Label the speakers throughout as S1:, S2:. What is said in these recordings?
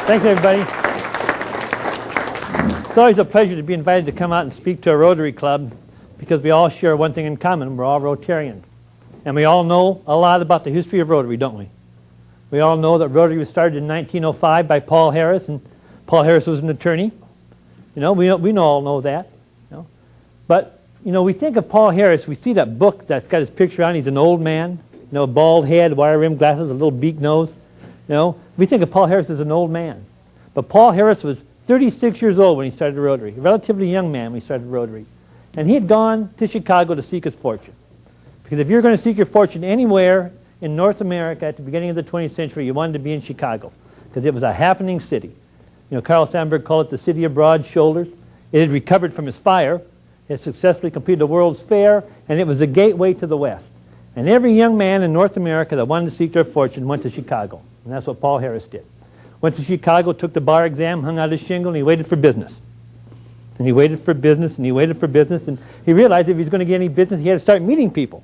S1: Thanks, everybody. It's always a pleasure to be invited to come out and speak to a Rotary Club because we all share one thing in common. We're all Rotarians. And we all know a lot about the history of Rotary, don't we? We all know that Rotary was started in 1905 by Paul Harris, and Paul Harris was an attorney. We all know that. But, we think of Paul Harris, we see that book that's got his picture on. He's an old man, bald head, wire-rimmed glasses, a little beak nose. We think of Paul Harris as an old man. But Paul Harris was 36 years old when he started Rotary, a relatively young man when he started Rotary. And he had gone to Chicago to seek his fortune. Because if you're going to seek your fortune anywhere in North America at the beginning of the 20th century, you wanted to be in Chicago, because it was a happening city. Carl Sandburg called it the city of broad shoulders. It had recovered from its fire. It had successfully completed the World's Fair, and it was the gateway to the West. And every young man in North America that wanted to seek their fortune went to Chicago. And that's what Paul Harris did. Went to Chicago, took the bar exam, hung out his shingle, and he waited for business. And he waited for business, and he waited for business, and he realized if he was going to get any business, he had to start meeting people.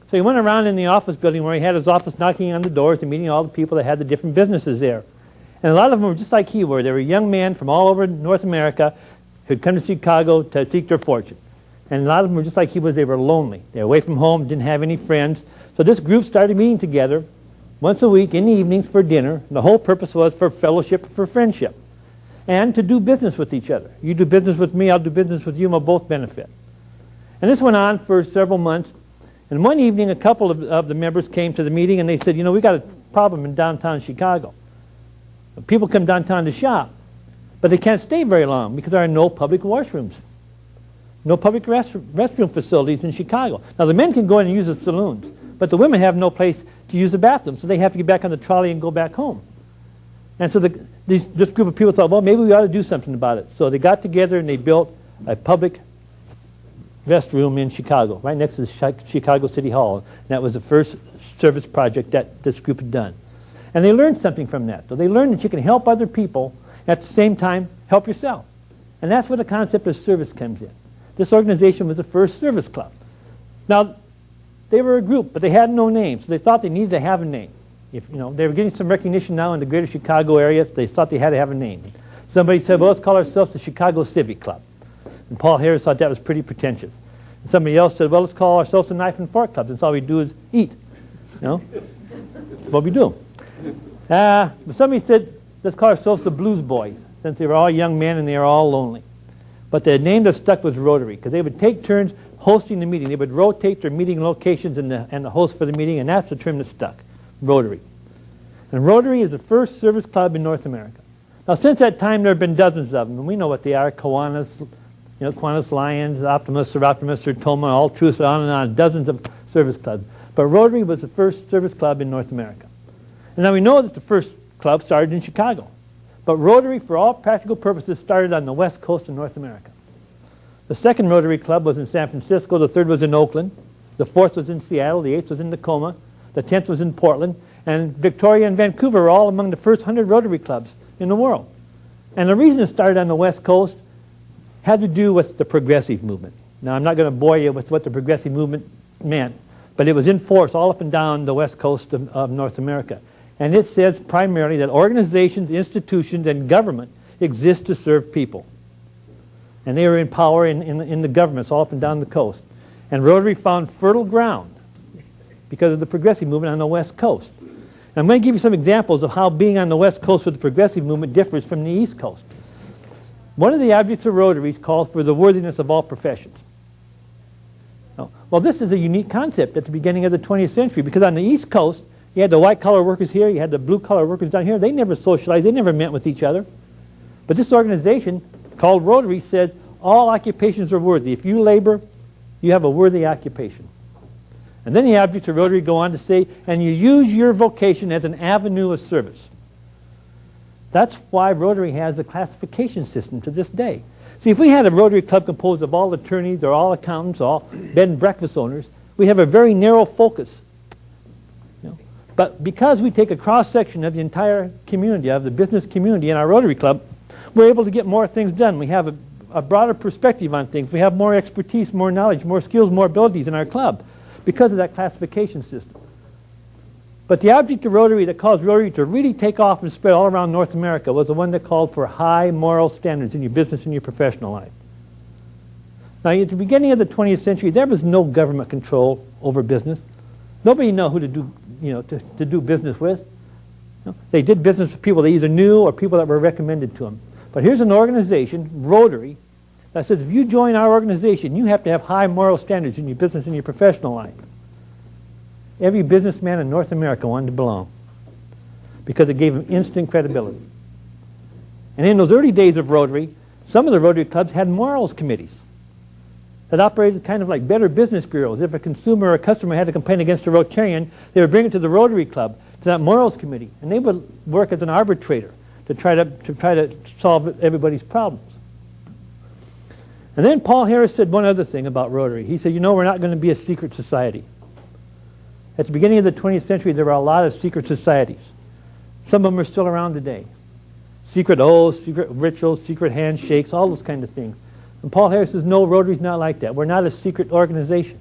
S1: So he went around in the office building where he had his office, knocking on the doors and meeting all the people that had the different businesses there. And a lot of them were just like he were. They were young men from all over North America who had come to Chicago to seek their fortune. And a lot of them were just like he was. They were lonely. They were away from home, didn't have any friends. So this group started meeting together once a week in the evenings for dinner. The whole purpose was for fellowship, for friendship, and to do business with each other. You do business with me, I'll do business with you, and we'll both benefit. And this went on for several months. And one evening, a couple of the members came to the meeting, and they said, we got a problem in downtown Chicago. People come downtown to shop, but they can't stay very long because there are no public washrooms, no public restroom facilities in Chicago. Now, the men can go in and use the saloons, but the women have no place to use the bathroom, so they have to get back on the trolley and go back home. And so this group of people thought, well, maybe we ought to do something about it. So they got together and they built a public restroom in Chicago, right next to the Chicago City Hall. And that was the first service project that this group had done. And they learned something from that. So they learned that you can help other people, at the same time help yourself. And that's where the concept of service comes in. This organization was the first service club. Now, they were a group, but they had no name, so they thought they needed to have a name. If they were getting some recognition now in the greater Chicago area, they thought they had to have a name. Somebody said, well, let's call ourselves the Chicago Civic Club. And Paul Harris thought that was pretty pretentious. And somebody else said, well, let's call ourselves the Knife and Fork Club, since all we do is eat. That's what we do. But somebody said, let's call ourselves the Blues Boys, since they were all young men and they were all lonely. But the name that stuck was Rotary, because they would take turns hosting the meeting. They would rotate their meeting locations and the host for the meeting, and that's the term that stuck, Rotary. And Rotary is the first service club in North America. Now, since that time, there have been dozens of them, and we know what they are: Kiwanis, Kiwanis Lions, Optimus, Sertoma, all Truths, on and on, dozens of service clubs. But Rotary was the first service club in North America. And now we know that the first club started in Chicago. But Rotary, for all practical purposes, started on the west coast of North America. The second Rotary Club was in San Francisco, the third was in Oakland, the fourth was in Seattle, the eighth was in Tacoma, the 10th was in Portland, and Victoria and Vancouver were all among the first 100 Rotary clubs in the world. And the reason it started on the west coast had to do with the progressive movement. Now, I'm not going to bore you with what the progressive movement meant, but it was in force all up and down the west coast of North America. And it says primarily that organizations, institutions, and government exist to serve people. And they were in power in the governments all up and down the coast. And Rotary found fertile ground because of the progressive movement on the west coast. And I'm going to give you some examples of how being on the west coast with the progressive movement differs from the east coast. One of the objects of Rotary calls for the worthiness of all professions. Well, this is a unique concept at the beginning of the 20th century, because on the east coast, you had the white-collar workers here, you had the blue-collar workers down here. They never socialized, they never met with each other. But this organization, called Rotary, said all occupations are worthy. If you labor, you have a worthy occupation. And then the objects of Rotary go on to say, and you use your vocation as an avenue of service. That's why Rotary has a classification system to this day. See, if we had a Rotary Club composed of all attorneys or all accountants, all bed and breakfast owners, we have a very narrow focus. But because we take a cross-section of the entire community, of the business community in our Rotary Club, we're able to get more things done. We have a broader perspective on things. We have more expertise, more knowledge, more skills, more abilities in our club because of that classification system. But the object of Rotary that caused Rotary to really take off and spread all around North America was the one that called for high moral standards in your business and your professional life. Now, at the beginning of the 20th century, there was no government control over business. Nobody knew who to do, to do business with. They did business with people they either knew or people that were recommended to them. But here's an organization, Rotary, that says if you join our organization, you have to have high moral standards in your business and your professional life. Every businessman in North America wanted to belong because it gave them instant credibility. And in those early days of Rotary, some of the Rotary clubs had morals committees that operated kind of like better business bureaus. If a consumer or a customer had a complaint against a Rotarian, they would bring it to the Rotary Club, to that morals committee, and they would work as an arbitrator to try to solve everybody's problems. And then Paul Harris said one other thing about Rotary. He said, we're not going to be a secret society. At the beginning of the 20th century, there were a lot of secret societies. Some of them are still around today. Secret oaths, secret rituals, secret handshakes, all those kind of things. And Paul Harris says, no, Rotary's not like that. We're not a secret organization.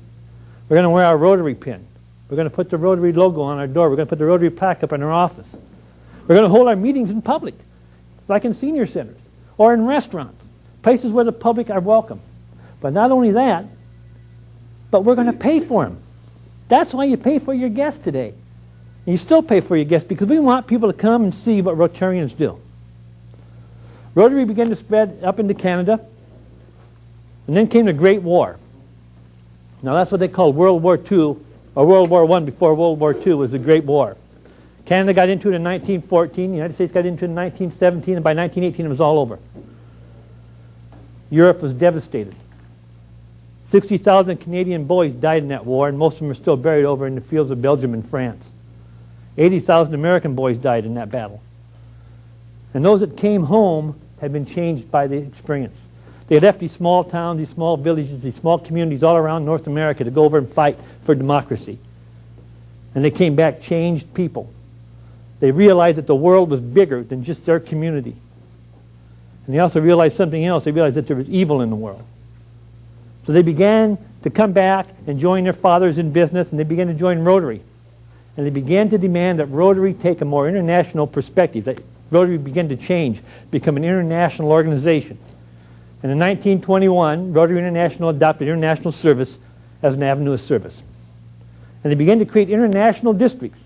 S1: We're going to wear our Rotary pin. We're going to put the Rotary logo on our door. We're going to put the Rotary plaque up in our office. We're going to hold our meetings in public, like in senior centers or in restaurants, places where the public are welcome. But not only that, but we're going to pay for them. That's why you pay for your guests today. And you still pay for your guests because we want people to come and see what Rotarians do. Rotary began to spread up into Canada, and then came the Great War. Now that's what they called World War II, or World War I before World War II was the Great War. Canada got into it in 1914, the United States got into it in 1917, and by 1918 it was all over. Europe was devastated. 60,000 Canadian boys died in that war, and most of them are still buried over in the fields of Belgium and France. 80,000 American boys died in that battle. And those that came home had been changed by the experience. They left these small towns, these small villages, these small communities all around North America to go over and fight for democracy. And they came back changed people. They realized that the world was bigger than just their community. And they also realized something else. They realized that there was evil in the world. So they began to come back and join their fathers in business, and they began to join Rotary. And they began to demand that Rotary take a more international perspective, that Rotary began to change, become an international organization. And in 1921, Rotary International adopted international service as an avenue of service. And they began to create international districts.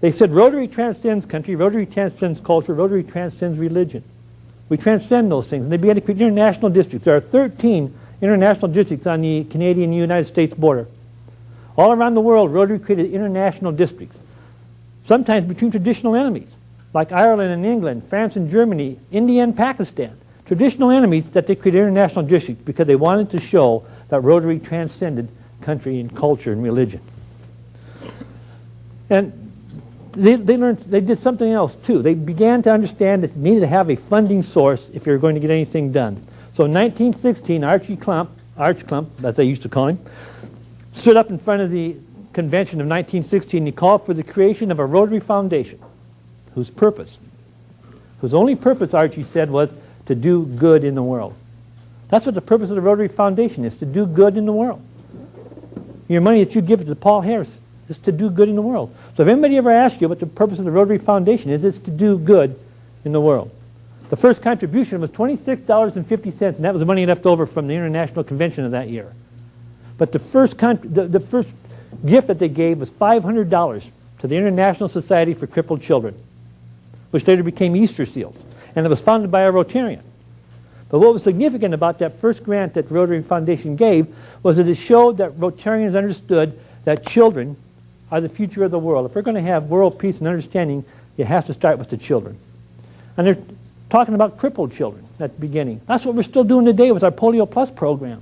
S1: They said Rotary transcends country, Rotary transcends culture, Rotary transcends religion. We transcend those things. And they began to create international districts. There are 13 international districts on the Canadian-United States border. All around the world, Rotary created international districts, sometimes between traditional enemies, like Ireland and England, France and Germany, India and Pakistan. Traditional enemies that they created international districts because they wanted to show that Rotary transcended country and culture and religion. And they did something else too. They began to understand that they needed to have a funding source if they were going to get anything done. So in 1916, Arch Klump, as they used to call him, stood up in front of the convention of 1916. He called for the creation of a Rotary Foundation, whose only purpose, Archie said, was to do good in the world. That's what the purpose of the Rotary Foundation is, to do good in the world. Your money that you give to Paul Harris is to do good in the world. So if anybody ever asks you what the purpose of the Rotary Foundation is, it's to do good in the world. The first contribution was $26.50, and that was the money left over from the International Convention of that year. But the first gift that they gave was $500 to the International Society for Crippled Children, which later became Easter Seals. And it was founded by a Rotarian. But what was significant about that first grant that Rotary Foundation gave was that it showed that Rotarians understood that children are the future of the world. If we're going to have world peace and understanding, it has to start with the children. And they're talking about crippled children at the beginning. That's what we're still doing today with our Polio Plus program.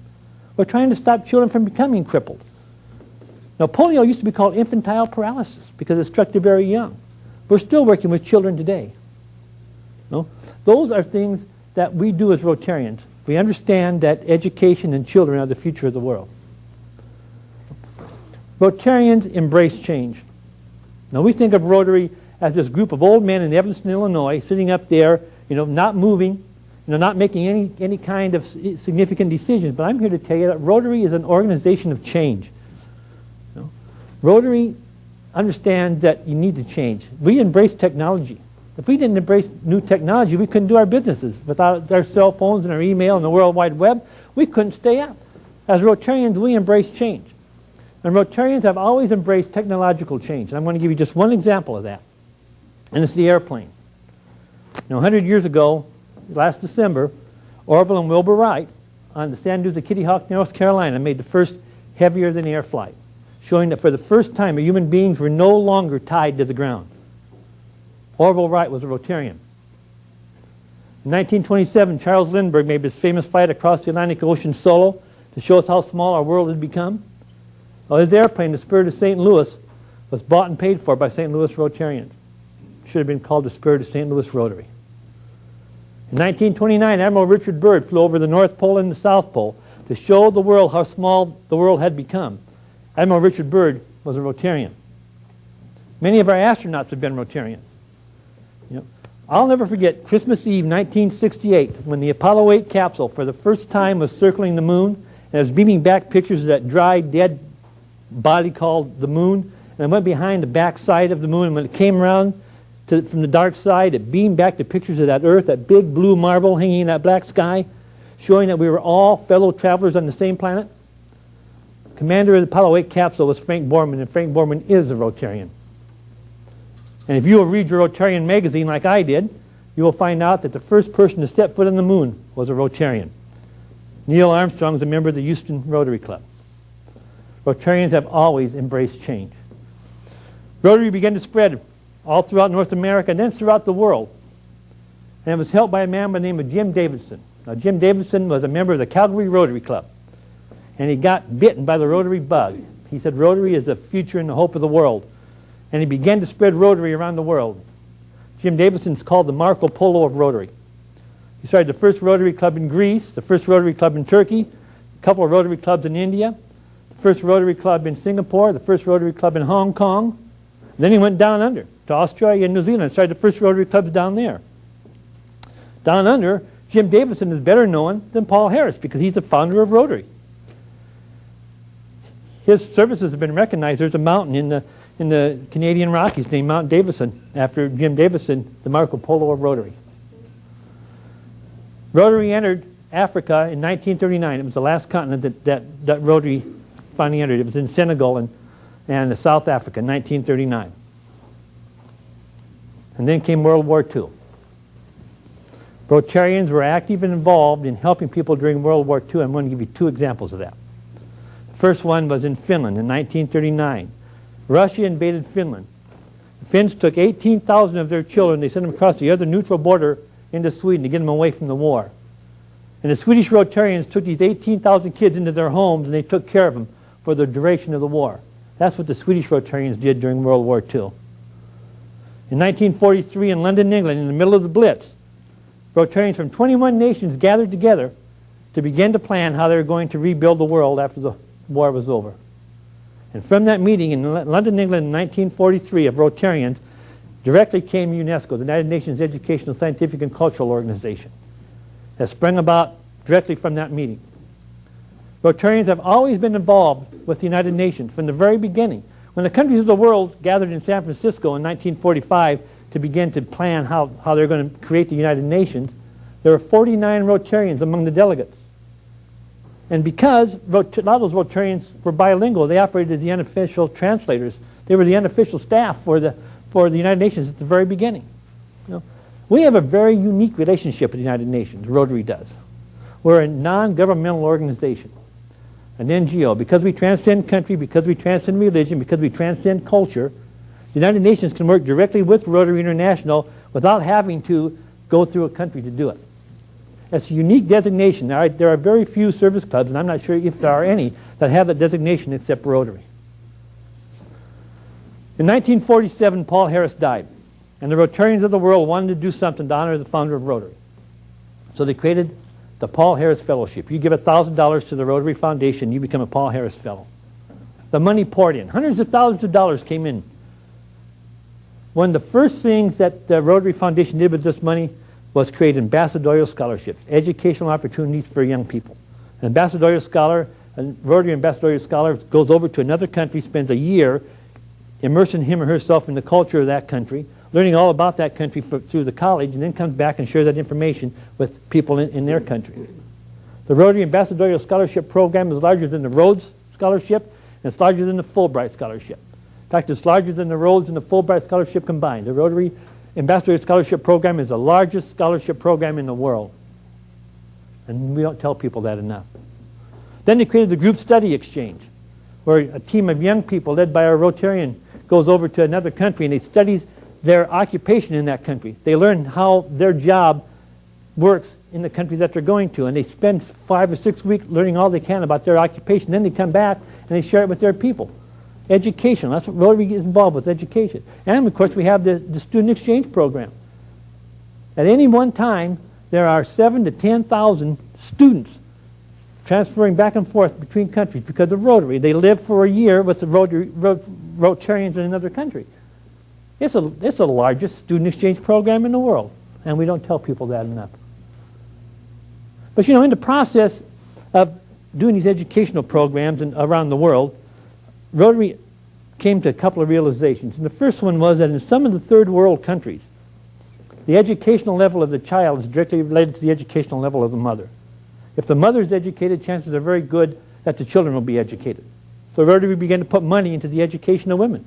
S1: We're trying to stop children from becoming crippled. Now, polio used to be called infantile paralysis because it struck the very young. We're still working with children today. No? Those are things that we do as Rotarians. We understand that education and children are the future of the world. Rotarians embrace change. Now we think of Rotary as this group of old men in Evanston, Illinois, sitting up there, not moving, not making any kind of significant decisions. But I'm here to tell you that Rotary is an organization of change. Rotary understand that you need to change. We embrace technology. If we didn't embrace new technology, we couldn't do our businesses. Without our cell phones and our email and the World Wide Web, we couldn't stay up. As Rotarians, we embrace change. And Rotarians have always embraced technological change. And I'm going to give you just one example of that. And it's the airplane. 100 years ago, last December, Orville and Wilbur Wright on the Sand Dunes of Kitty Hawk, North Carolina, made the first heavier-than-air flight, showing that for the first time, human beings were no longer tied to the ground. Orville Wright was a Rotarian. In 1927, Charles Lindbergh made his famous flight across the Atlantic Ocean solo to show us how small our world had become. Well, his airplane, the Spirit of St. Louis, was bought and paid for by St. Louis Rotarians. It should have been called the Spirit of St. Louis Rotary. In 1929, Admiral Richard Byrd flew over the North Pole and the South Pole to show the world how small the world had become. Admiral Richard Byrd was a Rotarian. Many of our astronauts have been Rotarians. I'll never forget Christmas Eve 1968 when the Apollo 8 capsule for the first time was circling the moon and it was beaming back pictures of that dry, dead body called the moon, and it went behind the back side of the moon, and when it came around from the dark side, it beamed back the pictures of that Earth, that big blue marble hanging in that black sky, showing that we were all fellow travelers on the same planet. Commander of the Apollo 8 capsule was Frank Borman, and Frank Borman is a Rotarian. And if you will read your Rotarian magazine like I did, you will find out that the first person to step foot on the moon was a Rotarian. Neil Armstrong is a member of the Houston Rotary Club. Rotarians have always embraced change. Rotary began to spread all throughout North America and then throughout the world. And it was helped by a man by the name of Jim Davidson. Now, Jim Davidson was a member of the Calgary Rotary Club. And he got bitten by the Rotary bug. He said Rotary is the future and the hope of the world. And he began to spread Rotary around the world. Jim Davidson's called the Marco Polo of Rotary. He started the first Rotary Club in Greece, the first Rotary Club in Turkey, a couple of Rotary Clubs in India, the first Rotary Club in Singapore, the first Rotary Club in Hong Kong. And then he went down under to Australia and New Zealand and started the first Rotary Clubs down there. Down under, Jim Davidson is better known than Paul Harris because he's the founder of Rotary. His services have been recognized. There's a mountain in the Canadian Rockies named Mount Davidson after Jim Davidson, the Marco Polo of Rotary. Rotary entered Africa in 1939. It was the last continent that Rotary finally entered. It was in Senegal and South Africa in 1939. And then came World War II. Rotarians were active and involved in helping people during World War II. I'm going to give you two examples of that. The first one was in Finland in 1939. Russia invaded Finland. The Finns took 18,000 of their children. They sent them across the other neutral border into Sweden to get them away from the war. And the Swedish Rotarians took these 18,000 kids into their homes and they took care of them for the duration of the war. That's what the Swedish Rotarians did during World War II. In 1943 in London, England, in the middle of the Blitz, Rotarians from 21 nations gathered together to begin to plan how they were going to rebuild the world after the war was over. And from that meeting in London, England in 1943 of Rotarians, directly came UNESCO, the United Nations Educational, Scientific, and Cultural Organization, that sprang about directly from that meeting. Rotarians have always been involved with the United Nations from the very beginning. When the countries of the world gathered in San Francisco in 1945 to begin to plan how they're going to create the United Nations, there were 49 Rotarians among the delegates. And because a lot of those Rotarians were bilingual, they operated as the unofficial translators. They were the unofficial staff for the United Nations at the very beginning. We have a very unique relationship with the United Nations, Rotary does. We're a non-governmental organization, an NGO. Because we transcend country, because we transcend religion, because we transcend culture, the United Nations can work directly with Rotary International without having to go through a country to do it. That's a unique designation. There are very few service clubs, and I'm not sure if there are any, that have that designation except Rotary. In 1947, Paul Harris died, and the Rotarians of the world wanted to do something to honor the founder of Rotary. So they created the Paul Harris Fellowship. You give $1,000 to the Rotary Foundation, you become a Paul Harris Fellow. The money poured in. Hundreds of thousands of dollars came in. One of the first things that the Rotary Foundation did with this money was create ambassadorial scholarships, educational opportunities for young people. An ambassadorial scholar, a Rotary ambassadorial scholar goes over to another country, spends a year immersing him or herself in the culture of that country, learning all about that country through the college, and then comes back and shares that information with people in their country. The Rotary Ambassadorial Scholarship Program is larger than the Rhodes Scholarship, and it's larger than the Fulbright Scholarship. In fact, it's larger than the Rhodes and the Fulbright Scholarship combined. The Rotary Ambassadorial Scholarship Program is the largest scholarship program in the world. And we don't tell people that enough. Then they created the Group Study Exchange, where a team of young people led by a Rotarian goes over to another country and they study their occupation in that country. They learn how their job works in the country that they're going to, and they spend 5 or 6 weeks learning all they can about their occupation. Then they come back and they share it with their people. Education, that's what Rotary gets involved with, education. And of course we have the student exchange program. At any one time, there are 7,000 to 10,000 students transferring back and forth between countries because of Rotary. They live for a year with the Rotarians in another country. It's the largest student exchange program in the world, and we don't tell people that enough. But you know, in the process of doing these educational programs around the world, Rotary came to a couple of realizations. And the first one was that in some of the third world countries, the educational level of the child is directly related to the educational level of the mother. If the mother is educated, chances are very good that the children will be educated. So Rotary began to put money into the education of women.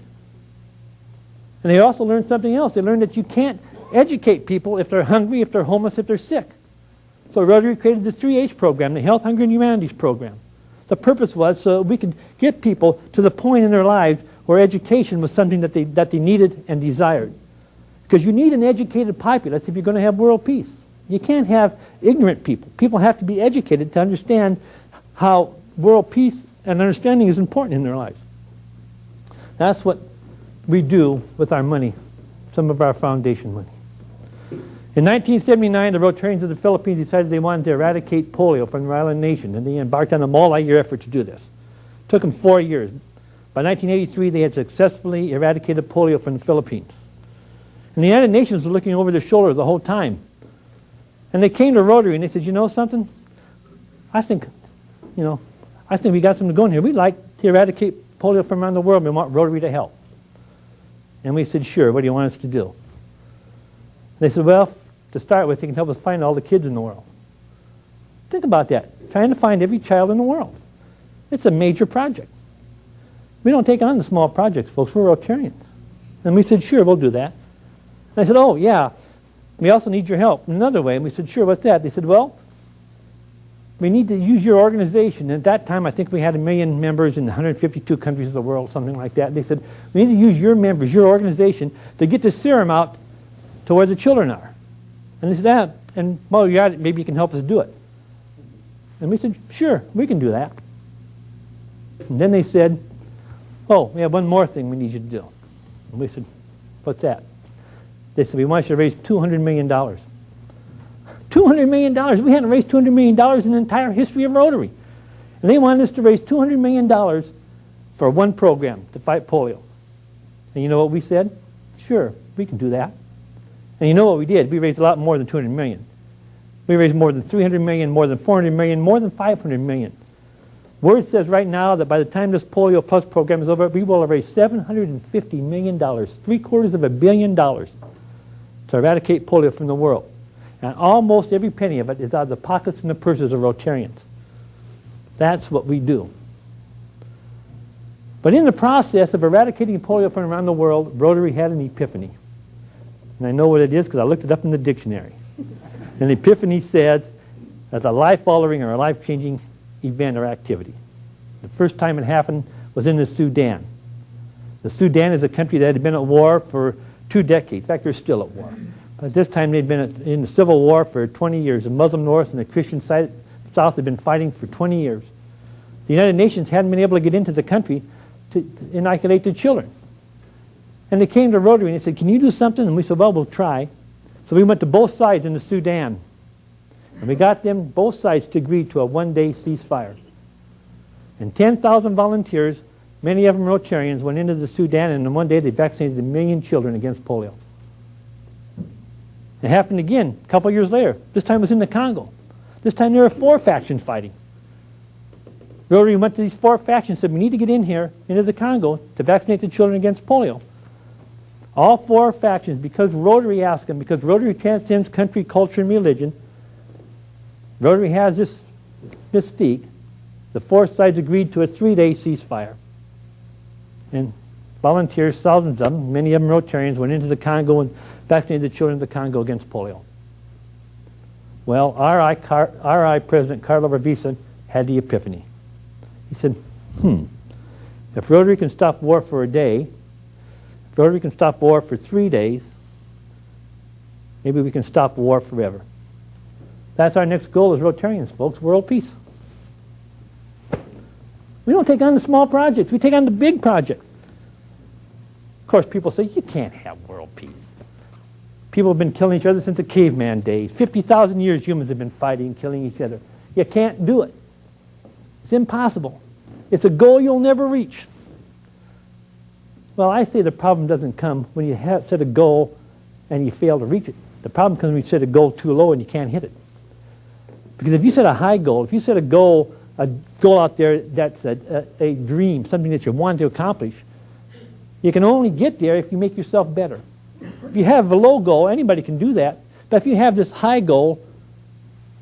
S1: And they also learned something else. They learned that you can't educate people if they're hungry, if they're homeless, if they're sick. So Rotary created the 3H program, the Health, Hunger, and Humanities program. The purpose was so we could get people to the point in their lives where education was something that they needed and desired. Because you need an educated populace if you're going to have world peace. You can't have ignorant people. People have to be educated to understand how world peace and understanding is important in their lives. That's what we do with our money, some of our foundation money. In 1979, the Rotarians of the Philippines decided they wanted to eradicate polio from their island nation, and they embarked on a multi-year effort to do this. It took them 4 years. By 1983, they had successfully eradicated polio from the Philippines. And the United Nations was looking over their shoulder the whole time. And they came to Rotary and they said, you know something? I think we got something going here. We'd like to eradicate polio from around the world. We want Rotary to help. And we said, sure, what do you want us to do? They said, well, to start with, you can help us find all the kids in the world. Think about that, trying to find every child in the world. It's a major project. We don't take on the small projects, folks. We're Rotarians. And we said, sure, we'll do that. And I said, oh, yeah, we also need your help in another way. And we said, sure, what's that? They said, well, we need to use your organization. And at that time, I think we had 1 million members in 152 countries of the world, something like that. And they said, we need to use your members, your organization, to get the serum out to where the children are. And they said, and while you're at it, maybe you can help us do it. And we said, sure, we can do that. And then they said, oh, we have one more thing we need you to do. And we said, what's that? They said, we want you to raise $200 million. $200 million? We hadn't raised $200 million in the entire history of Rotary. And they wanted us to raise $200 million for one program to fight polio. And you know what we said? Sure, we can do that. And you know what we did? We raised a lot more than $200 million. We raised more than $300 million, more than $400 million, more than $500 million. Word says right now that by the time this Polio Plus program is over, we will have raised $750 million, $750 million to eradicate polio from the world. And almost every penny of it is out of the pockets and the purses of Rotarians. That's what we do. But in the process of eradicating polio from around the world, Rotary had an epiphany. And I know what it is because I looked it up in the dictionary. And the epiphany says that's a life-altering or a life-changing event or activity. The first time it happened was in the Sudan. The Sudan is a country that had been at war for 2 decades. In fact, they're still at war. But this time they'd been in the civil war for 20 years. The Muslim North and the Christian South had been fighting for 20 years. The United Nations hadn't been able to get into the country to inoculate their children. And they came to Rotary and they said, can you do something? And we said, well, we'll try. So we went to both sides in the Sudan. And we got them, both sides, to agree to a 1-day ceasefire. And 10,000 volunteers, many of them Rotarians, went into the Sudan, and in 1 day they vaccinated 1 million children against polio. It happened again a couple years later. This time it was in the Congo. This time there were 4 factions fighting. Rotary went to these 4 factions and said, we need to get in here into the Congo to vaccinate the children against polio. All 4 factions, because Rotary asked them, because Rotary transcends country, culture, and religion, Rotary has this mystique. The 4 sides agreed to a 3-day ceasefire. And volunteers, thousands of them, many of them Rotarians, went into the Congo and vaccinated the children of the Congo against polio. Well, RI President Carlo Ravisa had the epiphany. He said, if Rotary can stop war for a day, if Rotary can stop war for 3 days, maybe we can stop war forever. That's our next goal as Rotarians, folks, world peace. We don't take on the small projects, we take on the big projects. Of course, people say, you can't have world peace. People have been killing each other since the caveman days. 50,000 years humans have been fighting and killing each other. You can't do it. It's impossible. It's a goal you'll never reach. Well, I say the problem doesn't come when you set a goal and you fail to reach it. The problem comes when you set a goal too low and you can't hit it. Because if you set a high goal, if you set a goal out there that's a dream, something that you want to accomplish, you can only get there if you make yourself better. If you have a low goal, anybody can do that. But if you have this high goal,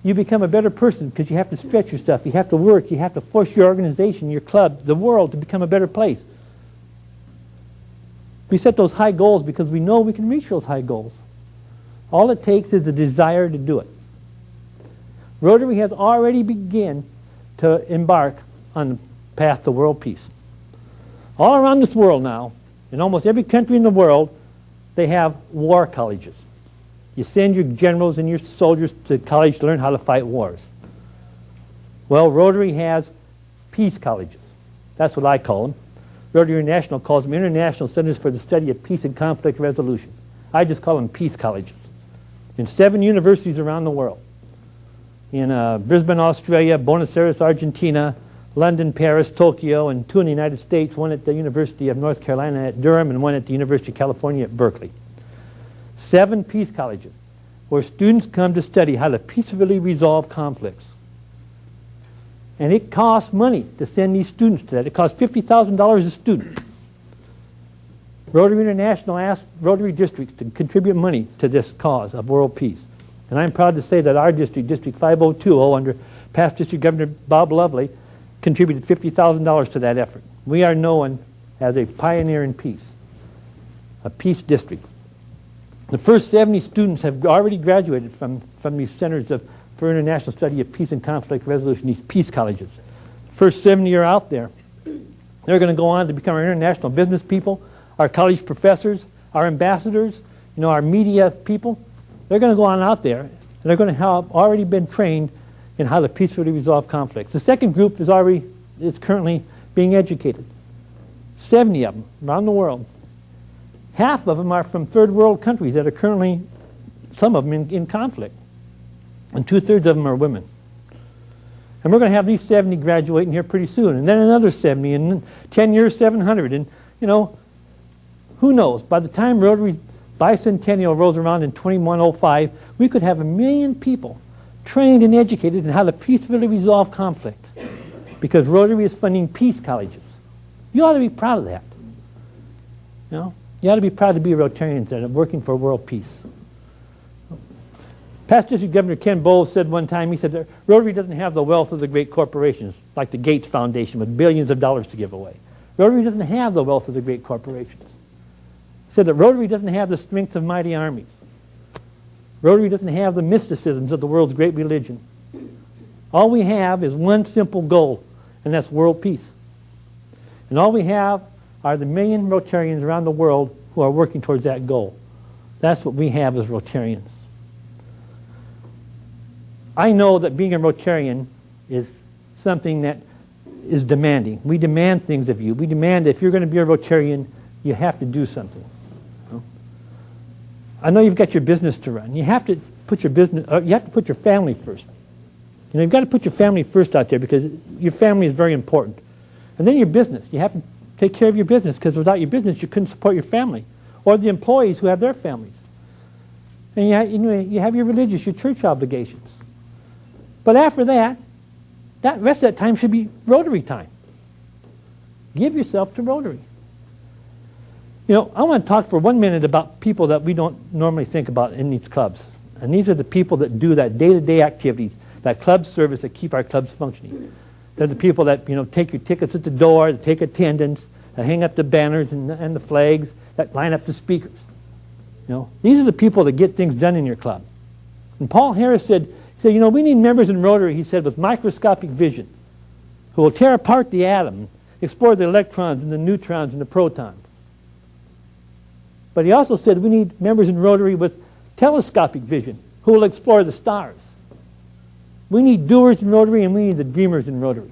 S1: you become a better person because you have to stretch yourself. You have to work. You have to force your organization, your club, the world to become a better place. We set those high goals because we know we can reach those high goals. All it takes is a desire to do it. Rotary has already begun to embark on the path to world peace. All around this world now, in almost every country in the world, they have war colleges. You send your generals and your soldiers to college to learn how to fight wars. Well, Rotary has peace colleges. That's what I call them. Rotary International calls them International Centers for the Study of Peace and Conflict Resolution. I just call them peace colleges. In 7 universities around the world. In Brisbane, Australia, Buenos Aires, Argentina, London, Paris, Tokyo, and 2 in the United States, one at the University of North Carolina at Durham and one at the University of California at Berkeley. 7 peace colleges where students come to study how to peacefully resolve conflicts. And it costs money to send these students to that. It costs $50,000 a student. Rotary International asked Rotary districts to contribute money to this cause of world peace. And I'm proud to say that our district, District 5020, under past District Governor Bob Lovely, contributed $50,000 to that effort. We are known as a pioneer in peace, a peace district. The first 70 students have already graduated from these centers for international study of peace and conflict resolution, these peace colleges. The first 70 are out there. They're going to go on to become our international business people, our college professors, our ambassadors, our media people. They're going to go on out there, and they're going to have already been trained in how to peacefully resolve conflicts. The second group is currently being educated. 70 of them around the world. Half of them are from third world countries that are currently, some of them in conflict. And 2/3 of them are women. And we're going to have these 70 graduating here pretty soon. And then another 70, and in 10 years, 700. And, who knows? By the time Rotary Bicentennial rolls around in 2105, we could have 1 million people trained and educated in how to peacefully resolve conflict. Because Rotary is funding peace colleges. You ought to be proud of that. You ought to be proud to be a Rotarian and working for world peace. Past District Governor Ken Bowles said one time, he said, Rotary doesn't have the wealth of the great corporations, like the Gates Foundation with billions of dollars to give away. Rotary doesn't have the wealth of the great corporations. He said that Rotary doesn't have the strength of mighty armies. Rotary doesn't have the mysticisms of the world's great religion. All we have is one simple goal, and that's world peace. And all we have are the 1 million Rotarians around the world who are working towards that goal. That's what we have as Rotarians. I know that being a Rotarian is something that is demanding. We demand things of you. We demand that if you're going to be a Rotarian, you have to do something. I know you've got your business to run. You have to put your family first. You've got to put your family first out there because your family is very important. And then your business. You have to take care of your business because without your business, you couldn't support your family or the employees who have their families. And you have your religious, your church obligations. But after that, that rest of that time should be Rotary time. Give yourself to Rotary. You know, I want to talk for 1 minute about people that we don't normally think about in these clubs. And these are the people that do that day-to-day activities, that club service that keep our clubs functioning. They're the people that, you know, take your tickets at the door, that take attendance, that hang up the banners and the flags, that line up the speakers. You know, these are the people that get things done in your club. And Paul Harris said, you know, we need members in Rotary, he said, with microscopic vision, who will tear apart the atom, explore the electrons and the neutrons and the protons. But he also said we need members in Rotary with telescopic vision, who will explore the stars. We need doers in Rotary and we need the dreamers in Rotary.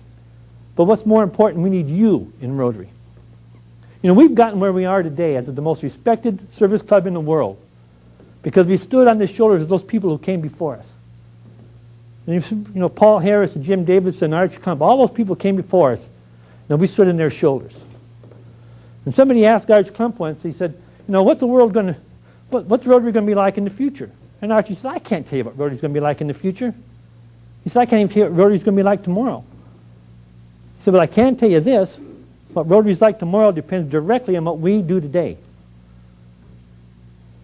S1: But what's more important, we need you in Rotary. You know, we've gotten where we are today as the most respected service club in the world because we stood on the shoulders of those people who came before us. And you know, Paul Harris and Jim Davidson, Arch Klump, all those people came before us, and we stood in their shoulders. And somebody asked Arch Klump once, he said, you know, what's Rotary going to be like in the future? And Archie said, I can't tell you what Rotary's going to be like in the future. He said, I can't even tell you what Rotary's going to be like tomorrow. He said, but I can tell you this, what Rotary's like tomorrow depends directly on what we do today.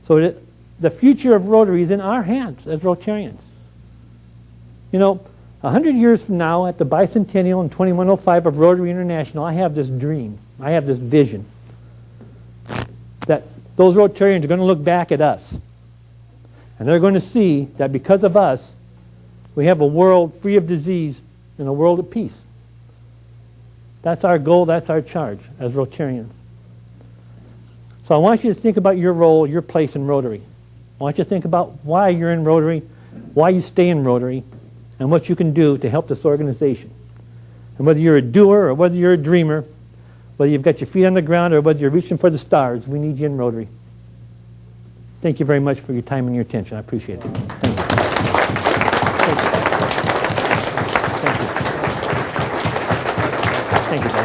S1: So the future of Rotary is in our hands as Rotarians. You know, 100 years from now, at the bicentennial in 2105 of Rotary International, I have this dream, I have this vision, that those Rotarians are going to look back at us, and they're going to see that because of us, we have a world free of disease and a world at peace. That's our goal, that's our charge as Rotarians. So I want you to think about your role, your place in Rotary. I want you to think about why you're in Rotary, why you stay in Rotary, and what you can do to help this organization. And whether you're a doer or whether you're a dreamer, whether you've got your feet on the ground or whether you're reaching for the stars, we need you in Rotary. Thank you very much for your time and your attention. I appreciate it. Thank you. Thank you. Thank you.